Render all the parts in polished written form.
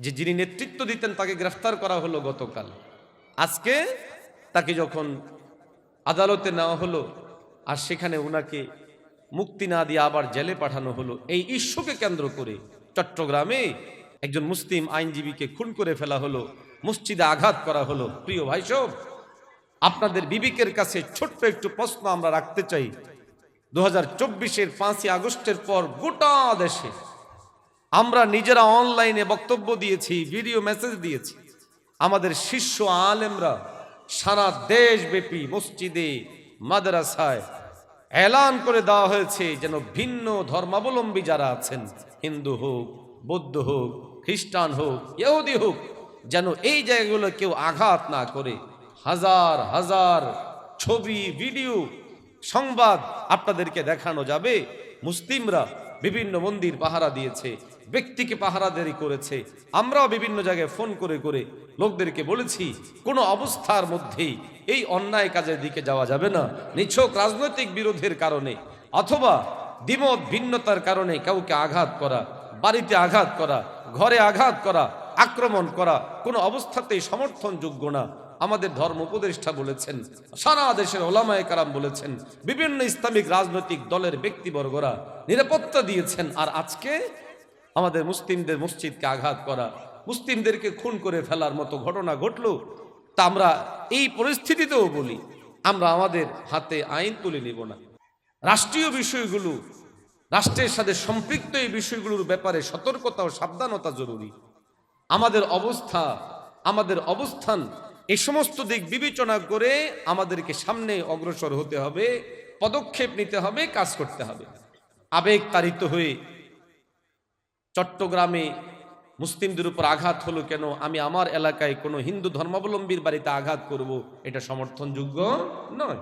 যে যিনি নেতৃত্ব দিতেন তাকে গ্রেফতার করা হলো গতকাল। আজকে তাকে যখন আদালতে নেওয়া হলো আর সেখানে ওনাকে মুক্তি না দিয়ে আবার জেলে পাঠানো হলো, এই ইস্যুকে কেন্দ্র করে চট্টগ্রামে একজন মুসলিম আইনজীবীকে খুন করে ফেলা হলো, মসজিদে আঘাত করা হলো। প্রিয় ভাই সব, আপনাদের বিবেকের কাছে ছোট্ট একটু প্রশ্ন আমরা রাখতে চাই। 2024-এর 5ই আগস্টের পর গোটা দেশে আমরা নিজেরা অনলাইনে বক্তব্য দিয়েছি, ভিডিও মেসেজ দিয়েছি। আমাদের শীর্ষ আলেমরা সারা দেশব্যাপী মসজিদে মাদ্রাসায় এলান করে দেওয়া হয়েছে যেন ভিন্ন ধর্মাবলম্বী যারা আছেন, হিন্দু হোক, বৌদ্ধ হোক, খ্রিস্টান হোক, ইহুদি হোক, যেন এই জায়গাগুলো কেউ আঘাত না করে। হাজার হাজার ছবি, ভিডিও, সংবাদ আপনাদেরকে দেখানো যাবে। মুসলিমরা বিভিন্ন মন্দির পাহারা দিয়েছে, ব্যক্তিকে পাহারাদারি করেছে। আমরাও বিভিন্ন জায়গায় ফোন করে করে লোকদেরকে বলেছি কোনো অবস্থার মধ্যেই এই অন্যায় কাজের দিকে যাওয়া যাবে না। নিছক রাজনৈতিক বিরোধের কারণে অথবা দ্বিমত ভিন্নতার কারণে কাউকে আঘাত করা, বাড়িতে আঘাত করা, ঘরে আঘাত করা, আক্রমণ করা কোনো অবস্থাতেই সমর্থনযোগ্য না। আমাদের ধর্ম উপদেষ্টা বলেছেন, সারা দেশের ওলামায়ে কেরাম বলেছেন, বিভিন্ন ইসলামিক রাজনৈতিক দলের ব্যক্তিবর্গরা নিরাপত্তা দিয়েছেন। আর আজকে আমাদের মুসলিমদের মসজিদকে আঘাত করা, মুসলিমদেরকে খুন করে ফেলার মতো ঘটনা ঘটলো। তা আমরা এই পরিস্থিতিতেও বলি, আমরা আমাদের হাতে আইন তুলে নিব না। রাষ্ট্রীয় বিষয়গুলো, রাষ্ট্রের সাথে সম্পৃক্ত এই বিষয়গুলোর ব্যাপারে সতর্কতা ও সাবধানতা জরুরি। আমাদের অবস্থা, আমাদের অবস্থান, এই সমস্ত দিক বিবেচনা করে আমাদেরকে সামনে অগ্রসর হতে হবে, পদক্ষেপ নিতে হবে, কাজ করতে হবে। আবেগ তাড়িত হয়ে চট্টগ্রামে মুসলিমদের উপর আঘাত হলো কেন, আমি আমার এলাকায় কোনো হিন্দু ধর্মাবলম্বীর বাড়িতে আঘাত করব, এটা সমর্থনযোগ্য নয়।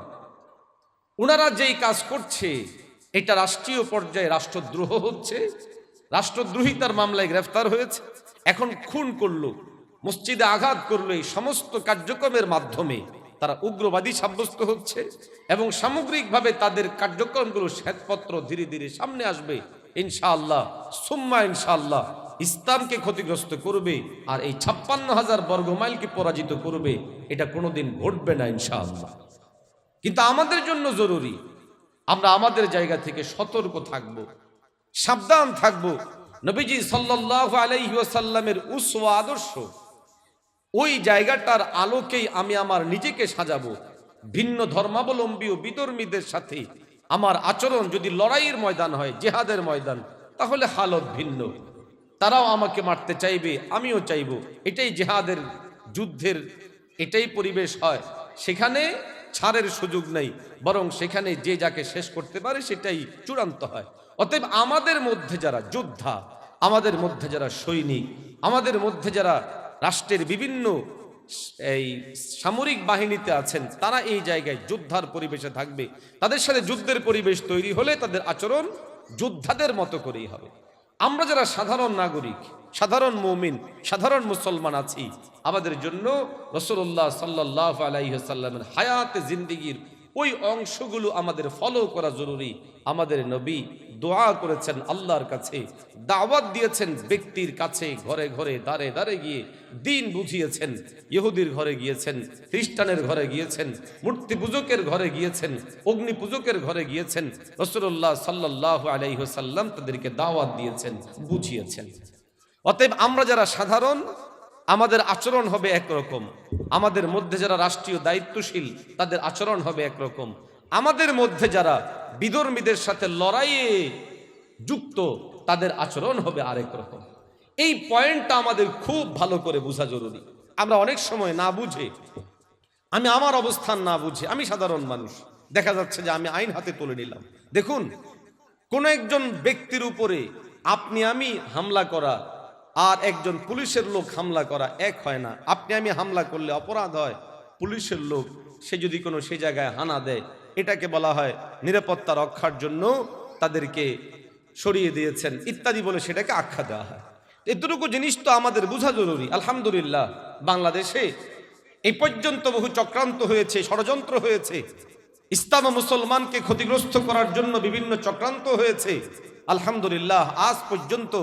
ওনারা যেই কাজ করছে এটা রাষ্ট্রীয় পর্যায়ে রাষ্ট্রদ্রোহ হচ্ছে, রাষ্ট্রদ্রোহিতার মামলায় গ্রেফতার হয়েছে, এখন খুন করলো, মসজিদে আঘাত করলো। এই সমস্ত কার্যক্রমের মাধ্যমে তারা উগ্রবাদী সাব্যস্ত হচ্ছে এবং সামগ্রিকভাবে তাদের কার্যক্রমগুলো শ্বেতপত্র ধীরে ধীরে সামনে আসবে ইনশাআল্লাহ, সুম্মা ইনশাআল্লাহ। ইসলামকে ক্ষতিগ্রস্ত করবে আর এই 56,000 বর্গমাইলকে পরাজিত করবে, এটা কোনোদিন ঘটবে না ইনশাআল্লাহ। কিন্তু আমাদের জন্য জরুরি আমরা আমাদের জায়গা থেকে সতর্ক থাকব, সাবধান থাকব। নবীজি সাল্লাল্লাহু আলাইহি ওয়াসাল্লামের উসওয়া আদর্শ, ওই জায়গাটার আলোকেই আমি আমার নিজেকে সাজাবো। ভিন্ন ধর্মাবলম্বী ও বিধর্মীদের সাথে আমার আচরণ যদি লড়াইয়ের ময়দান হয়, জিহাদের ময়দান, তাহলে হালত ভিন্ন। তারাও আমাকে মারতে চাইবে, আমিও চাইব। এটাই জিহাদের, যুদ্ধের এটাই পরিবেশ হয়। সেখানে ছাড়ের সুযোগ নেই, বরং সেখানে যে যাকে শেষ করতে পারে সেটাই চূড়ান্ত হয়। অতএব আমাদের মধ্যে যারা যোদ্ধা, আমাদের মধ্যে যারা সৈনিক, আমাদের মধ্যে যারা রাষ্ট্রের বিভিন্ন এই সামরিক বাহিনীতে আছেন, তারা এই জায়গায় যোদ্ধার পরিবেশে থাকবে। তাদের সাথে যুদ্ধের পরিবেশ তৈরি হলে তাদের আচরণ যোদ্ধাদের মতো করেই হবে। আমরা যারা সাধারণ নাগরিক, সাধারণ মুমিন, সাধারণ মুসলমান আছি, আমাদের জন্য রাসূলুল্লাহ সাল্লাল্লাহু আলাইহি ওয়াসাল্লামের হায়াতে জিন্দেগির ওই অংশগুলো আমাদের ফলো করা জরুরি। আমাদের নবী দোয়া করেছেন আল্লাহর কাছে, দাওয়াত দিয়েছেন ব্যক্তির কাছে, ঘরে ঘরে দাঁড়ে দাঁড়ে গিয়ে দিন বুঝিয়েছেন। ইহুদির ঘরে গিয়েছেন, খ্রিস্টানের ঘরে গিয়েছেন, মূর্তি পূজকের ঘরে গিয়েছেন, অগ্নি পূজকের ঘরে গিয়েছেন। রাসূলুল্লাহ সাল্লাল্লাহু আলাইহি ওয়াসাল্লাম তাদেরকে দাওয়াত দিয়েছেন, বুঝিয়েছেন। অতএব আমরা যারা সাধারণ, আমাদের আচরণ হবে একরকম। আমাদের মধ্যে যারা রাষ্ট্রীয় দায়িত্বশীল, তাদের আচরণ হবে একরকম। আমাদের মধ্যে যারা বিধর্মীদের সাথে লড়াইয়ে যুক্ত, তাদের আচরণ হবে আরেক রকম। এই পয়েন্টটা আমাদের খুব ভালো করে বোঝা জরুরি। আমরা অনেক সময় না বুঝে, আমি আমার অবস্থান না বুঝে, আমি সাধারণ মানুষ, দেখা যাচ্ছে যে আমি আইন হাতে তুলে নিলাম। দেখুন, কোন একজন ব্যক্তির উপরে আপনি আমি হামলা করা আর একজন পুলিশের লোক হামলা করা এক হয় না। আপনি আমি হামলা করলে অপরাধ হয়, পুলিশের লোক সে যদি কোনো সে জায়গায় হানা দেয়, এটাকে বলা হয় নিরাপত্তা রক্ষার জন্য তাদেরকে সরিয়ে দিয়েছেন ইত্যাদি বলে সেটাকে আখ্যা দেওয়া হয়। এতটুকু জিনিস তো আমাদের বোঝা জরুরি। আলহামদুলিল্লাহ, বাংলাদেশে এই পর্যন্ত বহু চক্রান্ত হয়েছে, ষড়যন্ত্র হয়েছে, ইসলাম ও মুসলমানকে ক্ষতিগ্রস্ত করার জন্য বিভিন্ন চক্রান্ত হয়েছে। আলহামদুলিল্লাহ, আজ পর্যন্ত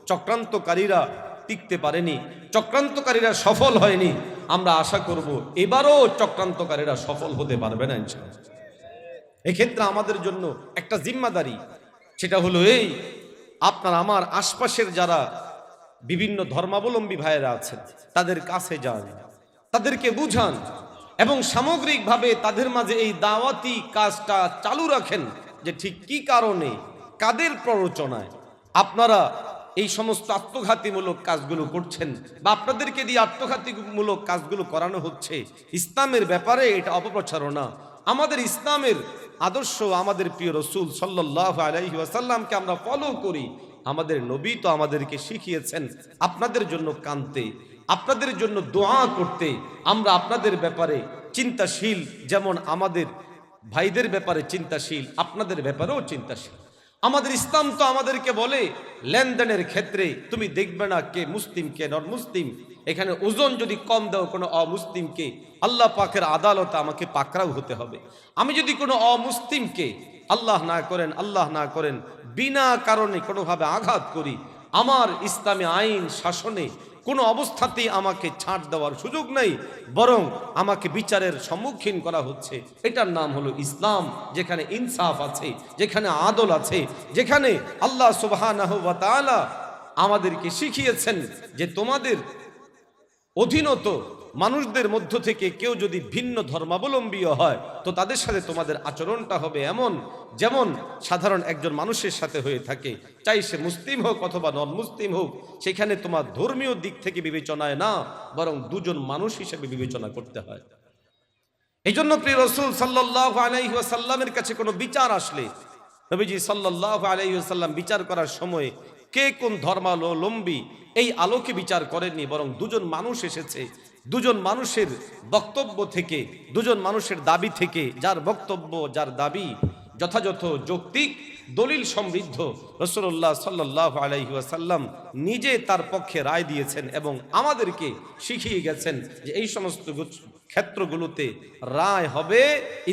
চক্রান্তকারীরা টিকতে পারেনি, চক্রান্তকারীরা সফল হয়নি, আমরা আশা করব এবারও চক্রান্তকারীরা সফল হতে পারবে না ইনশাআল্লাহ। এক্ষেত্রে আমাদের জন্য একটা জিম্মাদারি, সেটা হলো এই, আপনার আমার আশপাশের যারা বিভিন্ন ধর্মাবলম্বী ভাইয়েরা আছেন তাদের কাছে যান, তাদেরকে বুঝান এবং সামগ্রিকভাবে তাদের মাঝে এই দাওয়াতি কাজটা চালু রাখেন যে ঠিক কি কারণে, কাদের প্ররোচনায় আপনারা এই সমস্ত আত্মঘাতীমূলক কাজগুলো করছেন বা আপনাদেরকে দিয়ে আত্মঘাতীমূলক কাজগুলো করানো হচ্ছে। ইসলামের ব্যাপারে এটা অপপ্রচারণা। আমাদের ইসলামের আদর্শ, আমাদের প্রিয় রসুল সাল্লাল্লাহু আলাইহি ওয়াসাল্লামকে আমরা ফলো করি। আমাদের নবী তো আমাদেরকে শিখিয়েছেন আপনাদের জন্য কাঁদতে, আপনাদের জন্য দোয়া করতে। আমরা আপনাদের ব্যাপারে চিন্তাশীল, যেমন আমাদের ভাইদের ব্যাপারে চিন্তাশীল, আপনাদের ব্যাপারেও চিন্তাশীল। আমাদের ইসলাম তো আমাদেরকে বলে লেনদেনের ক্ষেত্রে তুমি দেখবে না কে মুসলিম কে নন মুসলিম। এখানে ওজন যদি কম দাও কোনো অমুসলিমকে, আল্লাহ পাকের আদালতে আমাকে পাকড়াও হতে হবে। আমি যদি কোনো অমুসলিমকে আল্লাহ না করেন বিনা কারণে কোনোভাবে আঘাত করি, আমার ইসলামী আইন শাসনে কোনো অবস্থাতেই আমাকে ছাড় দেওয়ার সুযোগ নেই, বরং আমাকে বিচারের সম্মুখীন করা হচ্ছে। এটার নাম হলো ইসলাম, যেখানে ইনসাফ আছে, যেখানে আদল আছে, যেখানে আল্লাহ সুবহানাহু ওয়া তাআলা আমাদেরকে শিখিয়েছেন যে তোমাদের অধীনত মানুষদের মধ্য থেকে কেউ যদি ভিন্ন ধর্মাবলম্বীও হয় তো তাদের সাথে তোমাদের আচরণটা হবে এমন যেমন সাধারণ একজন মানুষের সাথে হয়ে থাকে, চাই সে মুসলিম হোক অথবা নন মুসলিম হোক। সেখানে তোমার ধর্মীয় দিক থেকে বিবেচনায় না, বরং দুজন মানুষ হিসেবে বিবেচনা করতে হয়। এই জন্য প্রিয় রাসূল সাল্লাল্লাহু আলাইহি ওয়াসাল্লামের কাছে কোনো বিচার আসলে নবীজি সাল্লাল্লাহু আলাইহি ওয়াসাল্লাম বিচার করার সময় কে কোন ধর্মাবলম্বী এই আলোকে বিচার করেননি, বরং দুজন মানুষ এসেছে, দুজন মানুষের বক্তব্য থেকে, দুজন মানুষের দাবি থেকে, যার বক্তব্য যার দাবি যথাযথ যৌক্তিক দলিল সমৃদ্ধ, রাসূলুল্লাহ সাল্লাল্লাহু আলাইহি ওয়াসাল্লাম নিজে তার পক্ষে রায় দিয়েছেন এবং আমাদেরকে শিখিয়ে গেছেন যে এই সমস্ত ক্ষেত্রগুলোতে রায় হবে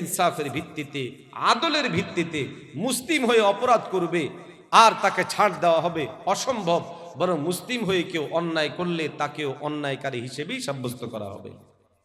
ইনসাফের ভিত্তিতে, আদলের ভিত্তিতে। মুসলিম হয়ে অপরাধ করবে আর তাকে ছাড় দেওয়া হবে অসম্ভব, বরং মুসলিম হয়ে কেউ অন্যায় করলে তাকেও অন্যায়কারী হিসেবেই সাব্যস্ত করা হবে।